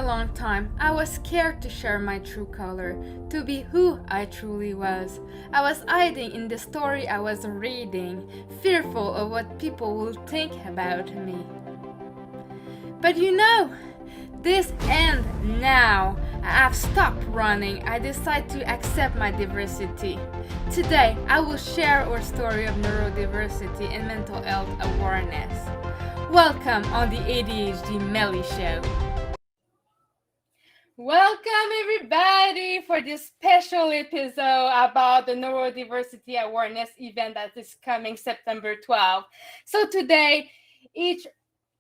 long time, I was scared to share my true color, to be who I truly was. I was hiding in the story I was reading, fearful of what people will think about me. But this ends now. I have stopped running. I decide to accept my diversity. Today, I will share our story of neurodiversity and mental health awareness. Welcome on the ADHD Melly Show. Welcome everybody for this special episode about the neurodiversity awareness event that is coming September 12th. So today, each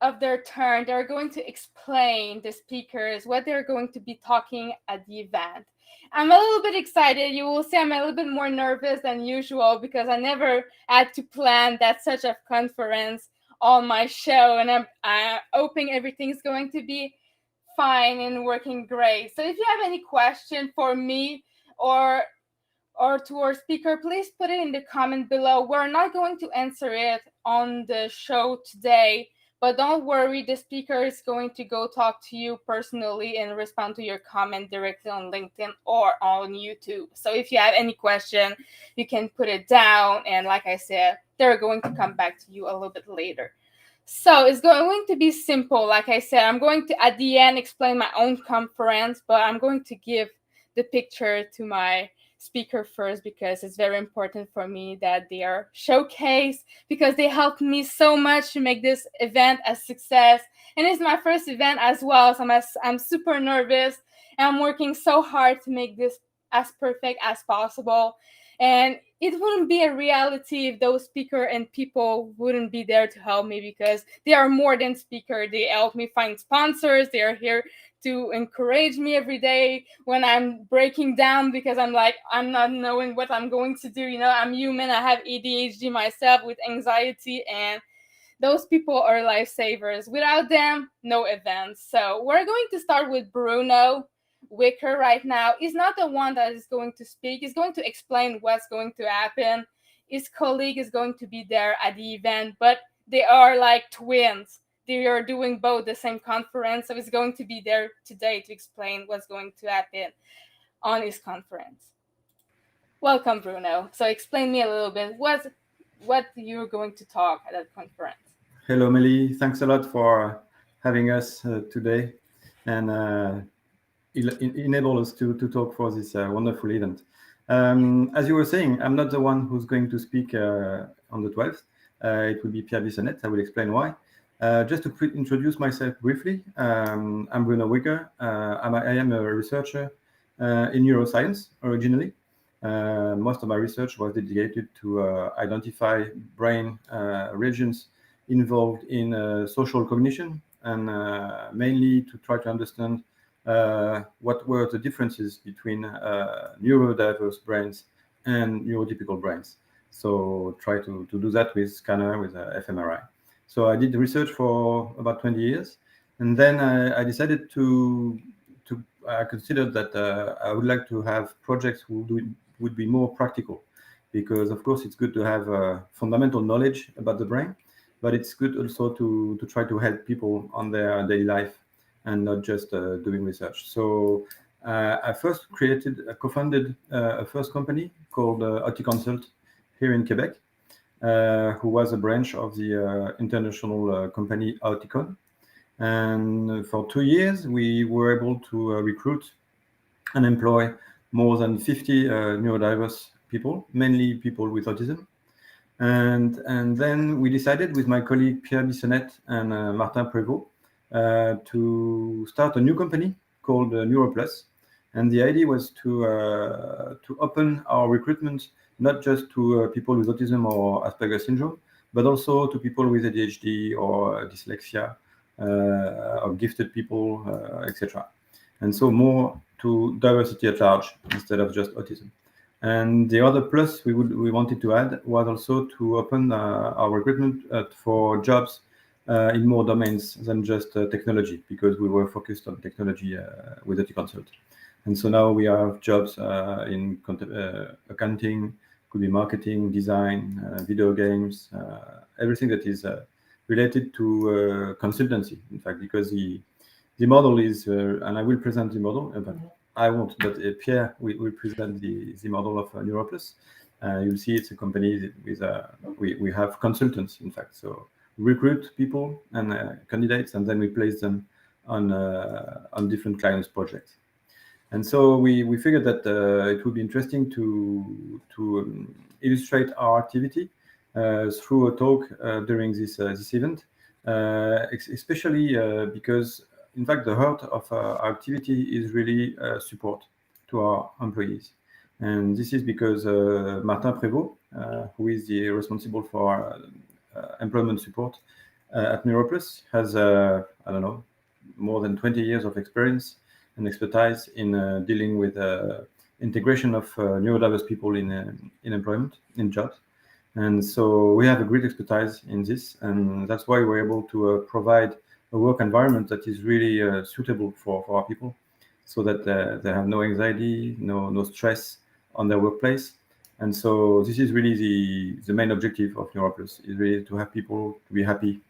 of their turn, they're going to explain the speakers what they're going to be talking at the event. I'm a little bit excited. You will see I'm a little bit more nervous than usual because I never had to plan that such a conference on my show, and I'm hoping everything's going to be fine and working great. So if you have any question for me or to our speaker, please put it in the comment below. We're not going to answer it on the show today, but don't worry, the speaker is going to go talk to you personally and respond to your comment directly on LinkedIn or on YouTube. So if you have any question, you can put it down, and like I said, they're going to come back to you a little bit later. So it's going to be simple. Like I said, I'm going to, at the end, explain my own conference, but I'm going to give the picture to my speaker first because it's very important for me that they are showcased because they helped me so much to make this event a success. And it's my first event as well, so I'm super nervous, and I'm working so hard to make this as perfect as possible. And it wouldn't be a reality if those speaker and people wouldn't be there to help me, because they are more than speaker. They help me find sponsors. They are here to encourage me every day when I'm breaking down because I'm not knowing what I'm going to do. I'm human. I have ADHD myself with anxiety, and those people are lifesavers. Without them, no events. So we're going to start with Bruno. Wicker right now is not the one that is going to speak. He's going to explain what's going to happen. His colleague is going to be there at the event, but they are like twins. They are doing both the same conference, so he's going to be there today to explain what's going to happen on his conference. Welcome, Bruno. So explain me a little bit what you're going to talk at that conference. Hello, Melly. Thanks a lot for having us today and enable us to talk for this wonderful event. As you were saying, I'm not the one who's going to speak on the 12th. It will be Pierre Bissonnette. I will explain why. Just to introduce myself briefly, I'm Bruno Wicker. I am a researcher in neuroscience originally. Most of my research was dedicated to identify brain regions involved in social cognition, and mainly to try to understand what were the differences between neurodiverse brains and neurotypical brains. So try to do that with scanner, with fMRI. So I did the research for about 20 years, and then I decided I considered that I would like to have projects would be more practical, because of course it's good to have fundamental knowledge about the brain, but it's good also to try to help people on their daily life and not just doing research. So I first co-founded a first company called Hutsebaut here in Quebec, who was a branch of the international company Hutsebaut. And for 2 years, we were able to recruit and employ more than 50 neurodiverse people, mainly people with autism. And then we decided with my colleague Pierre Bissonnette and Martin Prévost to start a new company called NeuroPlus. And the idea was to open our recruitment not just to people with autism or Asperger's syndrome, but also to people with ADHD or dyslexia, or gifted people, etc. And so more to diversity at large instead of just autism. And the other plus we wanted to add was also to open our recruitment for jobs in more domains than just technology, because we were focused on technology with Hutsebaut. And so now we have jobs in accounting, could be marketing, design, video games, everything that is related to consultancy, in fact, because The model is, and I will present the model, but I won't, but Pierre will present the model of Neuroplus. You'll see it's a company with, we have consultants, in fact. So recruit people and candidates, and then we place them on different clients' projects. And so we figured that it would be interesting to illustrate our activity through a talk during this event, especially because, in fact, the heart of our activity is really support to our employees. And this is because Martin Prévost, who is the responsible for employment support at Neuroplus, has, I don't know, more than 20 years of experience and expertise in dealing with integration of neurodiverse people in employment, in jobs. And so we have a great expertise in this, and that's why we're able to provide a work environment that is really suitable for our people, so that they have no anxiety, no stress on their workplace. And so this is really the main objective of Neuroplus, is really to have people to be happy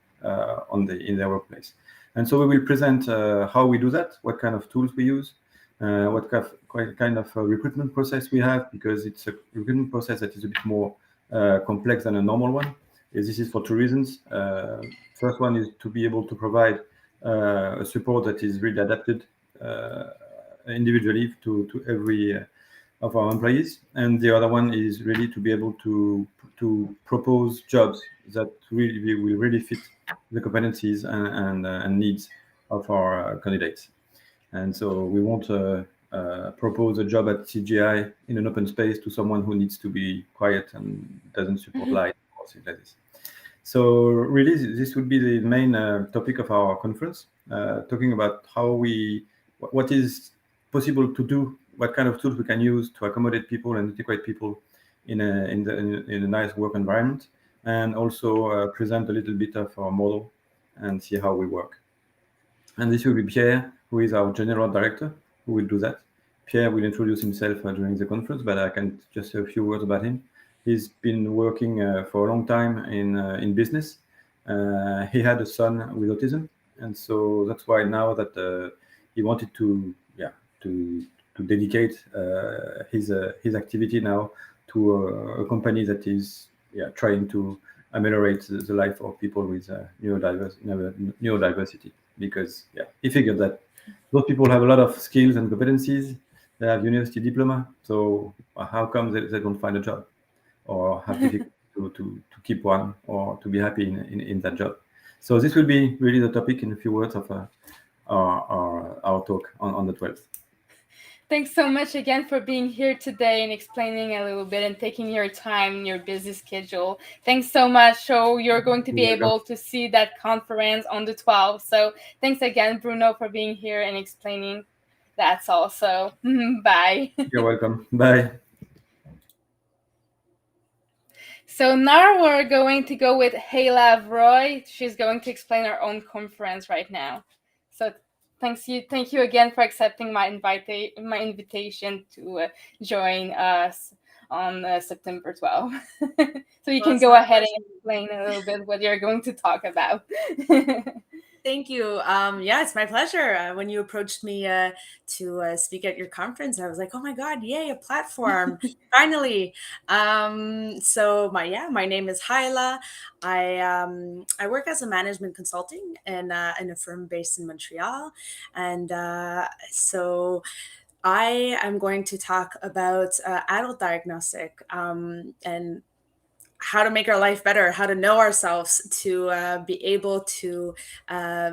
in their workplace. And so we will present how we do that, what kind of tools we use, what kind of recruitment process we have, because it's a recruitment process that is a bit more complex than a normal one. This is for two reasons. First one is to be able to provide a support that is really adapted individually to every of our employees, and the other one is really to be able to propose jobs that really will really fit the competencies and needs of our candidates. And so we won't propose a job at CGI in an open space to someone who needs to be quiet and doesn't support light or things like this. So really, this would be the main topic of our conference, talking about what is possible to do, what kind of tools we can use to accommodate people and integrate people in a nice work environment, and also present a little bit of our model and see how we work. And this will be Pierre, who is our general director, who will do that. Pierre will introduce himself during the conference, but I can just say a few words about him. He's been working for a long time in business. He had a son with autism, and so that's why now that he wanted to dedicate his activity now to a company that is trying to ameliorate the life of people with neurodiversity, because he figured that those people have a lot of skills and competencies. They have university diploma, so how come they don't find a job or have difficulty to keep one or to be happy in that job? So this will be really the topic in a few words of our talk on the 12th. Thanks so much again for being here today and explaining a little bit and taking your time in your busy schedule. Thanks so much. So you're going to be able to see that conference on the 12th. So thanks again, Bruno, for being here and explaining that also. Bye. You're welcome. Bye. So now we're going to go with Haeila Vroye. She's going to explain her own conference right now. So thank you again for accepting my invitation to join us on September 12th. So you can go ahead and explain a little bit what you're going to talk about. Thank you. Yeah, it's my pleasure. When you approached me to speak at your conference, I was like, oh my God, yay, a platform, finally. So my name is Haeila. I work as a management consulting in a firm based in Montreal. And so I am going to talk about adult diagnostic and how to make our life better, how to know ourselves, to be able to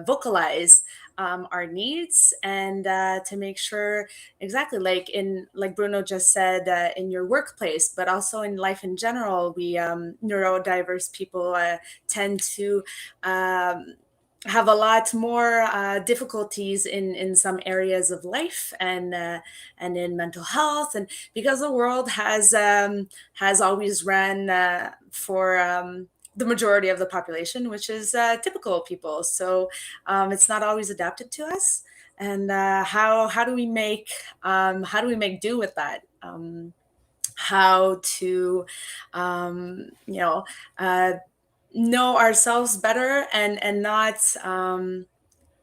vocalize our needs, and to make sure, exactly like Bruno just said, in your workplace, but also in life in general, we neurodiverse people tend to have a lot more difficulties in some areas of life and in mental health, and because the world has always ran for the majority of the population, which is typical people. So it's not always adapted to us. And how do we make do with that? How to know ourselves better and not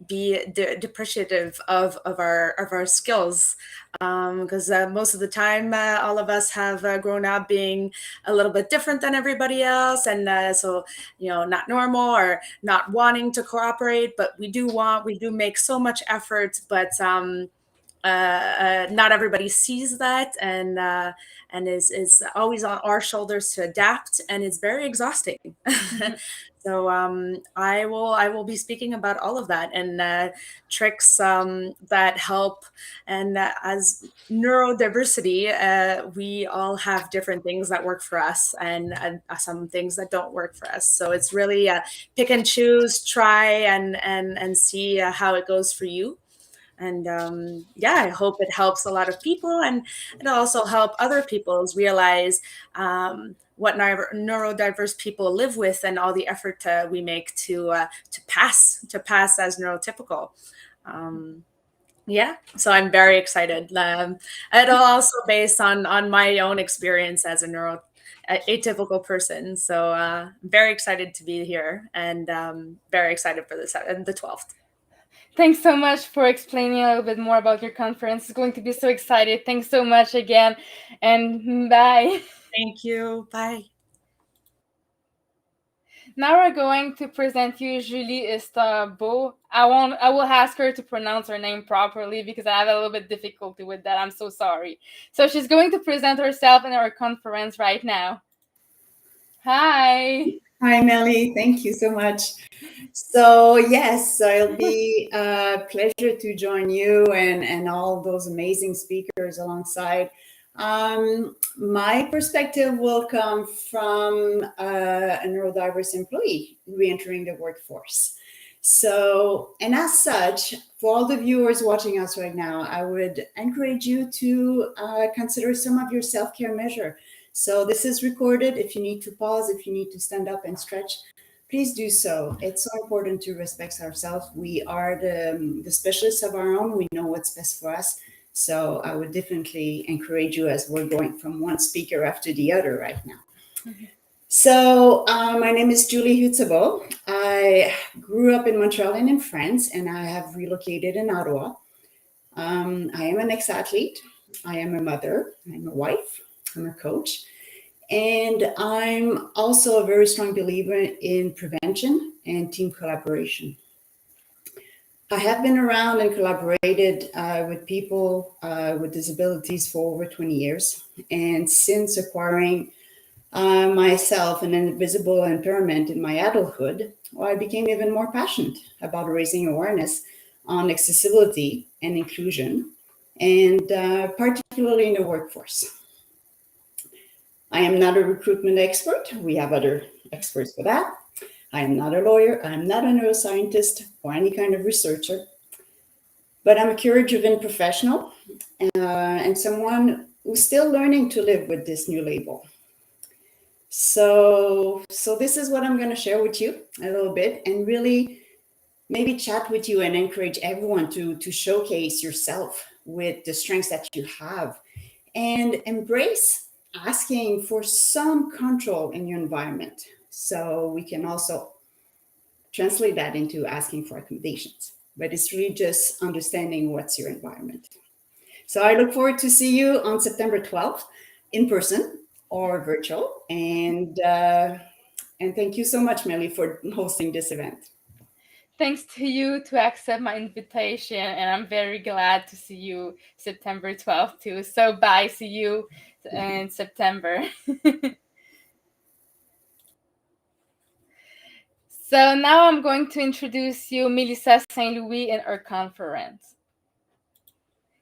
be depreciative of our skills, because most of the time all of us have grown up being a little bit different than everybody else, and so not normal or not wanting to cooperate, but we do make so much effort, but not everybody sees that, and is always on our shoulders to adapt, and it's very exhausting. So I will be speaking about all of that, and tricks that help. And as neurodiversity, we all have different things that work for us, and some things that don't work for us. So it's really pick and choose, try, and see how it goes for you. And I hope it helps a lot of people, and it'll also help other people realize what neurodiverse people live with, and all the effort we make to pass as neurotypical. So I'm very excited. It'll also based on my own experience as a atypical person. So I'm very excited to be here, and very excited for this the 12th. Thanks so much for explaining a little bit more about your conference. It's going to be so excited. Thanks so much again, and bye. Thank you. Bye. Now we're going to present you Julie Hutsebaut. I will ask her to pronounce her name properly because I have a little bit difficulty with that. I'm so sorry. So she's going to present herself in our conference right now. Hi. Hi, Melly. Thank you so much. So yes, it'll be a pleasure to join you and all those amazing speakers alongside. My perspective will come from a neurodiverse employee re-entering the workforce. So, and as such, for all the viewers watching us right now, I would encourage you to consider some of your self-care measure. So this is recorded. If you need to pause, if you need to stand up and stretch, please do so. It's so important to respect ourselves. We are the specialists of our own. We know what's best for us. So I would definitely encourage you as we're going from one speaker after the other right now. Okay. So my name is Julie Hutsebaut. I grew up in Montreal and in France, and I have relocated in Ottawa. I am an ex-athlete. I am a mother. I'm a wife. I'm a coach. And I'm also a very strong believer in prevention and team collaboration. I have been around and collaborated with people with disabilities for over 20 years. And since acquiring myself an invisible impairment in my adulthood, I became even more passionate about raising awareness on accessibility and inclusion, and particularly in the workforce. I am not a recruitment expert. We have other experts for that. I am not a lawyer. I'm not a neuroscientist or any kind of researcher, but I'm a career-driven professional and someone who's still learning to live with this new label. So this is what I'm going to share with you a little bit, and really maybe chat with you and encourage everyone to showcase yourself with the strengths that you have, and embrace asking for some control in your environment. So we can also translate that into asking for accommodations, but it's really just understanding what's your environment. So I look forward to see you on September 12th in person or virtual. And thank you so much, Melly, for hosting this event. Thanks to you to accept my invitation, and I'm very glad to see you September 12th too. So bye, see you in September. So now I'm going to introduce you Melissa St. Louis in our conference.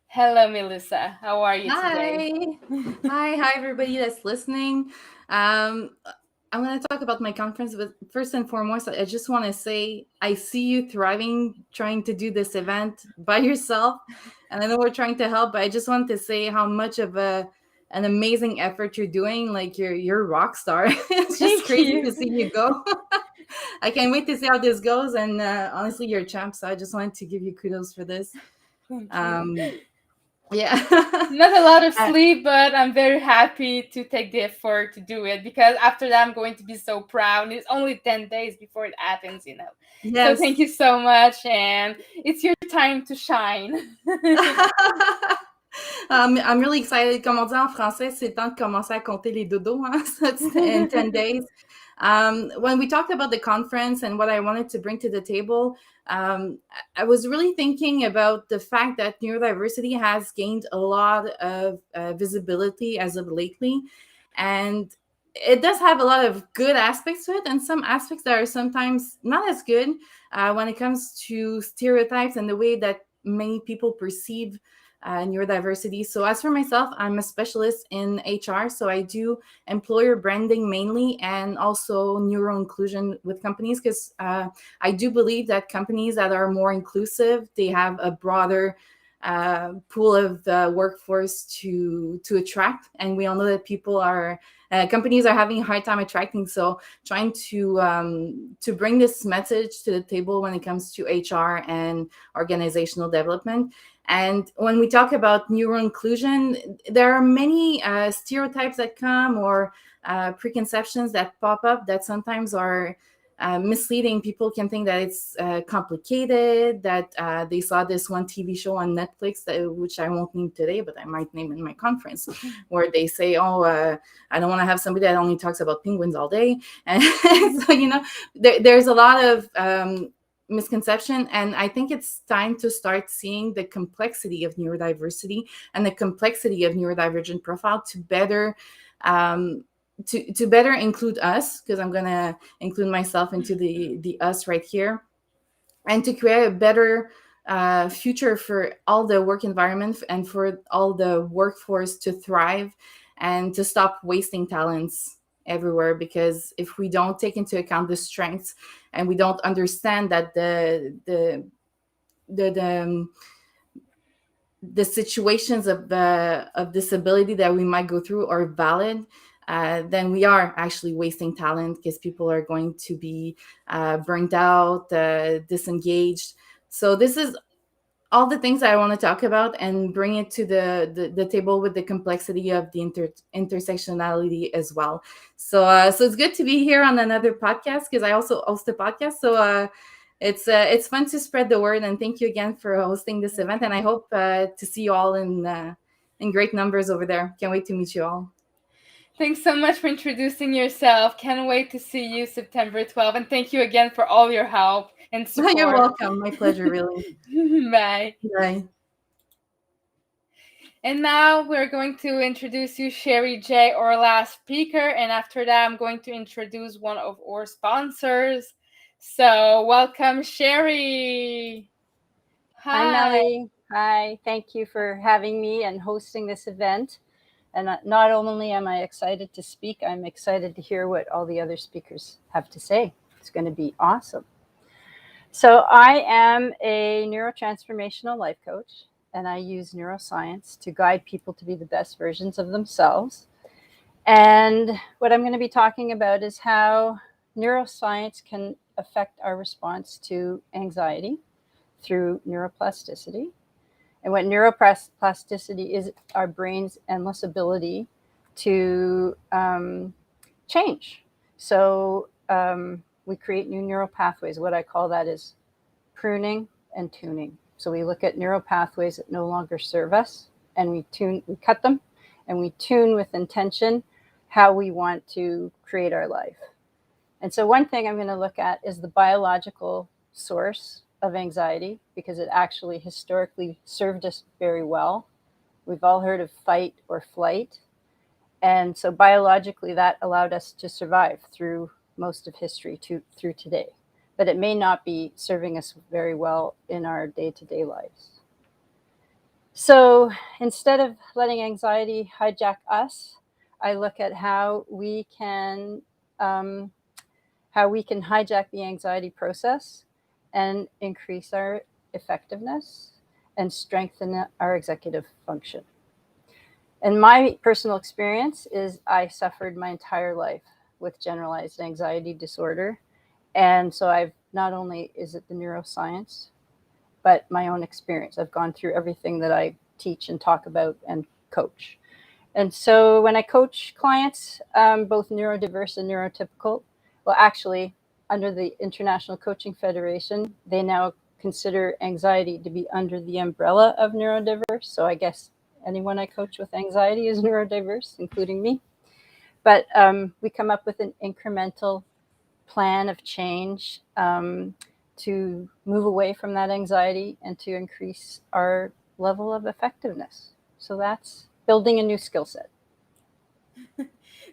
Hello, Melissa. How are you today? Hi, everybody that's listening. I'm going to talk about my conference, but first and foremost, I just want to say I see you thriving, trying to do this event by yourself. And I know we're trying to help, but I just want to say how much of an amazing effort you're doing. Like you're a rock star. It's just crazy to see you go. I can't wait to see how this goes. And honestly, you're a champ. So I just wanted to give you kudos for this. Yeah. Not a lot of sleep, but I'm very happy to take the effort to do it, because after that I'm going to be so proud. It's only 10 days before it happens, you know. So Yes. thank you so much, and it's your time to shine. I'm really excited. Comme on dit en français, c'est le temps de commencer à compter les dodos, hein? So it's in 10 days. When we talked about the conference and what I wanted to bring to the table, I was really thinking about the fact that neurodiversity has gained a lot of visibility as of lately. And it does have a lot of good aspects to it, and some aspects that are sometimes not as good when it comes to stereotypes and the way that many people perceive neurodiversity. So as for myself, I'm a specialist in HR. So I do employer branding mainly, and also neuro inclusion with companies, because I do believe that companies that are more inclusive, they have a broader pool of the workforce to attract. And we all know that people are companies are having a hard time attracting. So trying to bring this message to the table when it comes to HR and organizational development. And when we talk about neuro inclusion, there are many stereotypes that come, or preconceptions that pop up that sometimes are misleading. People can think that it's complicated, that they saw this one TV show on Netflix, which I won't name today, but I might name in my conference, where they say, oh, I don't want to have somebody that only talks about penguins all day. And so, you know, there's a lot of misconception, and I think it's time to start seeing the complexity of neurodiversity and the complexity of neurodivergent profile to better to better include us, because I'm going to include myself into the us right here, and to create a better future for all the work environment and for all the workforce to thrive, and to stop wasting talents everywhere. Because if we don't take into account the strengths, and we don't understand that the situations of disability that we might go through are valid, then we are actually wasting talent, because people are going to be burnt out, disengaged. So this is all the things that I want to talk about, and bring it to the table with the complexity of the intersectionality as well. So it's good to be here on another podcast, because I also host a podcast. So it's fun to spread the word, and thank you again for hosting this event. And I hope to see you all in great numbers over there. Can't wait to meet you all. Thanks so much for introducing yourself. Can't wait to see you September 12th. And thank you again for all your help and support. You're welcome. My pleasure, really. Bye. Bye. And now we're going to introduce you Sheri Jay, our last speaker. And after that, I'm going to introduce one of our sponsors. So welcome, Sheri. Hi, Melly. Hi. Thank you for having me and hosting this event. And not only am I excited to speak, I'm excited to hear what all the other speakers have to say. It's going to be awesome. So I am a neurotransformational life coach, and I use neuroscience to guide people to be the best versions of themselves. And what I'm going to be talking about is how neuroscience can affect our response to anxiety through neuroplasticity. And what neuroplasticity is, our brain's endless ability to change. So we create new neural pathways. What I call that is pruning and tuning. So we look at neural pathways that no longer serve us, and we cut them, and we tune with intention how we want to create our life. And so one thing I'm going to look at is the biological source of anxiety, because it actually historically served us very well. We've all heard of fight or flight. And so biologically, that allowed us to survive through most of history through today. But it may not be serving us very well in our day-to-day lives. So instead of letting anxiety hijack us, I look at how we can hijack the anxiety process and increase our effectiveness and strengthen our executive function. And my personal experience is I suffered my entire life with generalized anxiety disorder. And so I've not only is it the neuroscience, but my own experience. I've gone through everything that I teach and talk about and coach. And so when I coach clients, both neurodiverse and neurotypical, well, actually, under the International Coaching Federation, they now consider anxiety to be under the umbrella of neurodiverse. So I guess anyone I coach with anxiety is neurodiverse, including me. But we come up with an incremental plan of change to move away from that anxiety and to increase our level of effectiveness. So that's building a new skill set.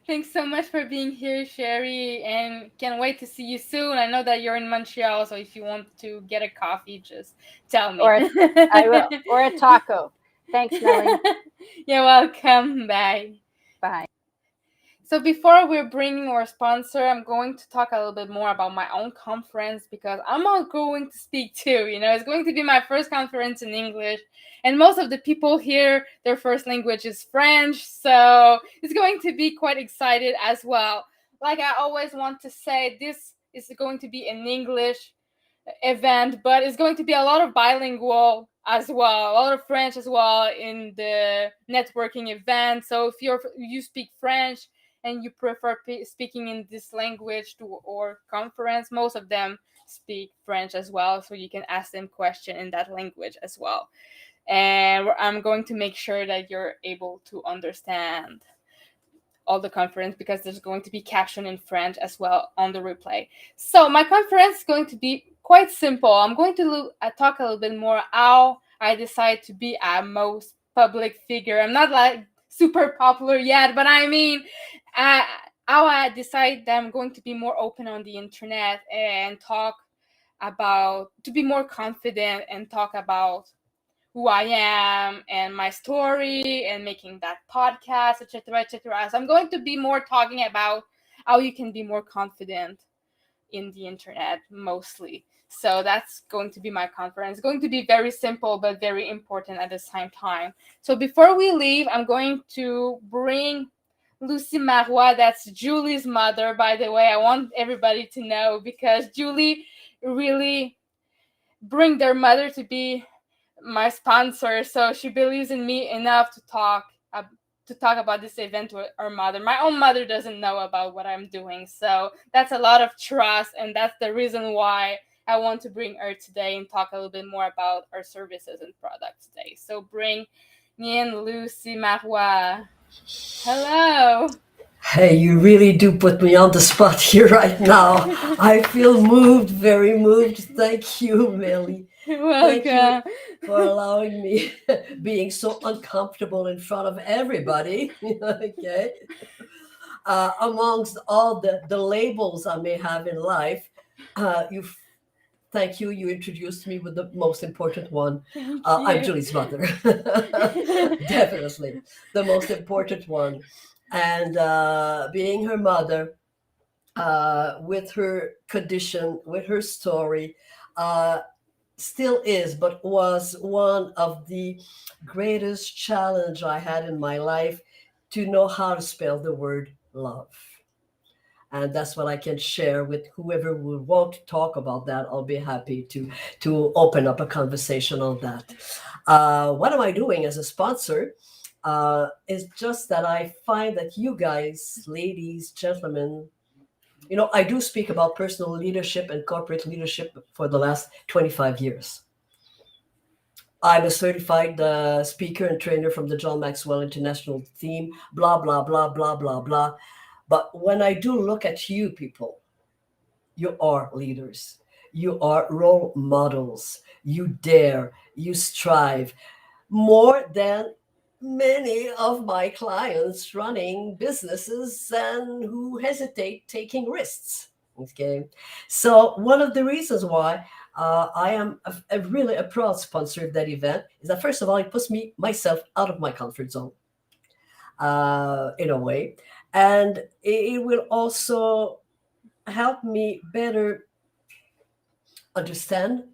Thanks so much for being here, Sheri, and can't wait to see you soon. I know that you're in Montreal, so if you want to get a coffee, just tell me. Or I will, or a taco. Thanks, Melly. You're welcome. Bye. Bye. So before we're bringing our sponsor, I'm going to talk a little bit more about my own conference because I'm not going to speak too. It's going to be my first conference in English. And most of the people here, their first language is French. So it's going to be quite excited as well. Like I always want to say, this is going to be an English event, but it's going to be a lot of bilingual as well, a lot of French as well in the networking event. So if you speak French and you prefer speaking in this language to or conference, most of them speak French as well, so you can ask them questions in that language as well. And I'm going to make sure that you're able to understand all the conference because there's going to be caption in French as well on the replay. So my conference is going to be quite simple. I'm going to talk a little bit more how I decide to be a most public figure. I'm not like super popular yet, but I mean how I decide that I'm going to be more open on the internet and to be more confident and talk about who I am and my story and making that podcast, etc., etc. So I'm going to be more talking about how you can be more confident in the internet mostly. So that's going to be my conference. It's going to be very simple but very important at the same time. So before we leave, I'm going to bring Lucie Marois. That's Julie's mother, by the way. I want everybody to know because Julie really bring their mother to be my sponsor. So she believes in me enough to talk about this event with her mother. My own mother doesn't know about what I'm doing. So that's a lot of trust. And that's the reason why I want to bring her today and talk a little bit more about our services and products today. So bring in Lucie Marois. Hello. Hey, you really do put me on the spot here right now. I feel moved, very moved. Thank you, Melly. You're welcome. Thank you for allowing me being so uncomfortable in front of everybody. Okay. Amongst all the labels I may have in life, thank you. You introduced me with the most important one. I'm Julie's mother. Definitely the most important one. And being her mother, with her condition, with her story, still is, but was one of the greatest challenge I had in my life to know how to spell the word love. And that's what I can share with whoever would want to talk about that. I'll be happy to open up a conversation on that. What am I doing as a sponsor? It's just that I find that you guys, ladies, gentlemen, I do speak about personal leadership and corporate leadership for the last 25 years. I'm a certified speaker and trainer from the John Maxwell International team, blah, blah, blah, blah, blah, blah. But when I do look at you people, you are leaders. You are role models. You dare, you strive more than many of my clients running businesses and who hesitate taking risks. Okay. So one of the reasons why I am really a proud sponsor of that event is that, first of all, it puts myself out of my comfort zone in a way. And it will also help me better understand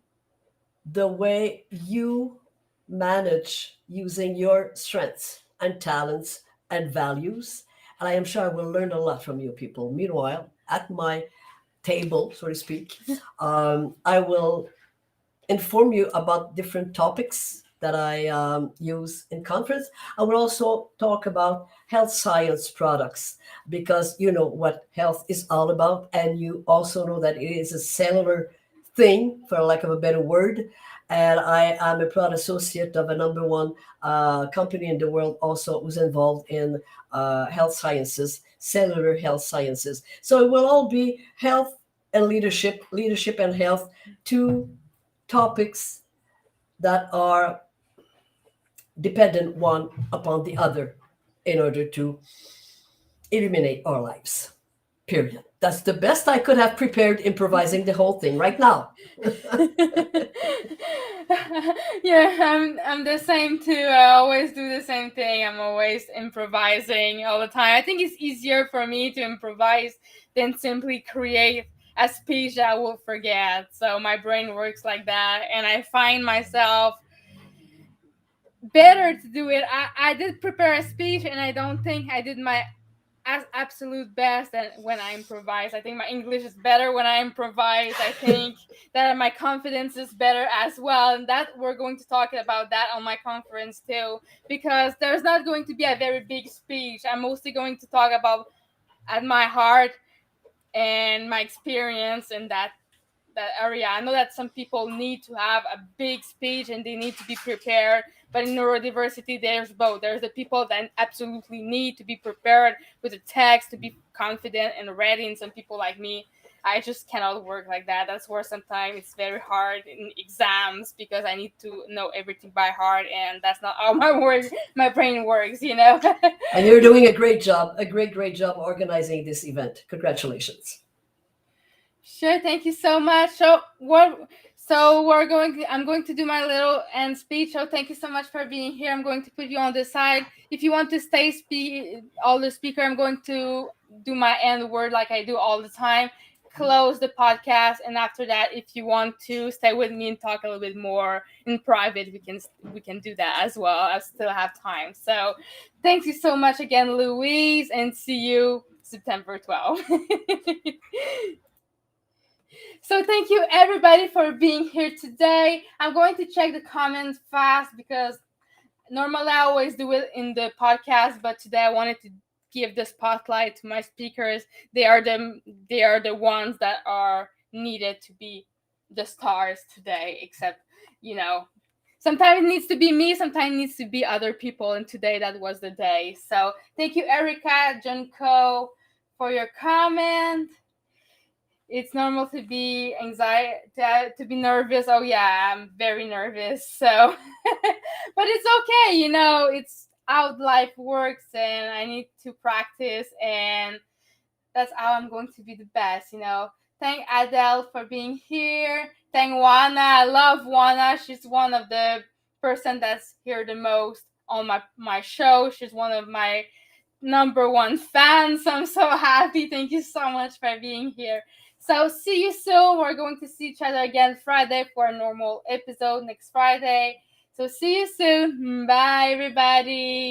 the way you manage using your strengths and talents and values. And I am sure I will learn a lot from you people. Meanwhile, at my table, so to speak, I will inform you about different topics that I use in conference. I will also talk about health science products, because you know what health is all about, and you also know that it is a cellular thing, for lack of a better word. And I am a proud associate of a number one company in the world also who's involved in health sciences, cellular health sciences. So it will all be health and leadership, leadership and health, two topics that are dependent one upon the other in order to illuminate our lives. Period. That's the best I could have prepared, improvising the whole thing right now. Yeah, I'm the same too. I always do the same thing. I'm always improvising all the time. I think it's easier for me to improvise than simply create a speech that I will forget. So my brain works like that, and I find myself better to do it. I did prepare a speech, and I don't think I did my absolute best than when I improvise. I think my English is better when I improvise. I think that my confidence is better as well, and that we're going to talk about that on my conference too, because there's not going to be a very big speech. I'm mostly going to talk about at my heart and my experience in that area. I know that some people need to have a big speech and they need to be prepared, but in neurodiversity, there's both. There's the people that absolutely need to be prepared with the text to be confident and ready, and some people like me, I just cannot work like that. That's where sometimes it's very hard in exams, because I need to know everything by heart, and that's not how my brain works, you know. And you're doing a great job, a great job organizing this event. Congratulations. Sure, thank you so much. I'm going to do my little end speech. So thank you so much for being here. I'm going to put you on the side. If you want to stay all the speaker, I'm going to do my end word like I do all the time. Close the podcast, and after that, if you want to stay with me and talk a little bit more in private, we can do that as well. I still have time. So thank you so much again, Louise, and see you September 12th. So thank you everybody for being here today. I'm going to check the comments fast, because normally I always do it in the podcast, but today I wanted to give the spotlight to my speakers. They are the ones that are needed to be the stars today, except, you know, sometimes it needs to be me, sometimes it needs to be other people, and today that was the day. So thank you, Erica, Junko, for your comment. It's normal to be to be nervous. Oh yeah, I'm very nervous. So, but it's okay. You know, it's how life works, and I need to practice, and that's how I'm going to be the best. You know, thank Adele for being here. Thank Juana. I love Juana. She's one of the person that's here the most on my show. She's one of my number one fans. I'm so happy. Thank you so much for being here. So see you soon. We're going to see each other again Friday for a normal episode next Friday. So see you soon. Bye, everybody.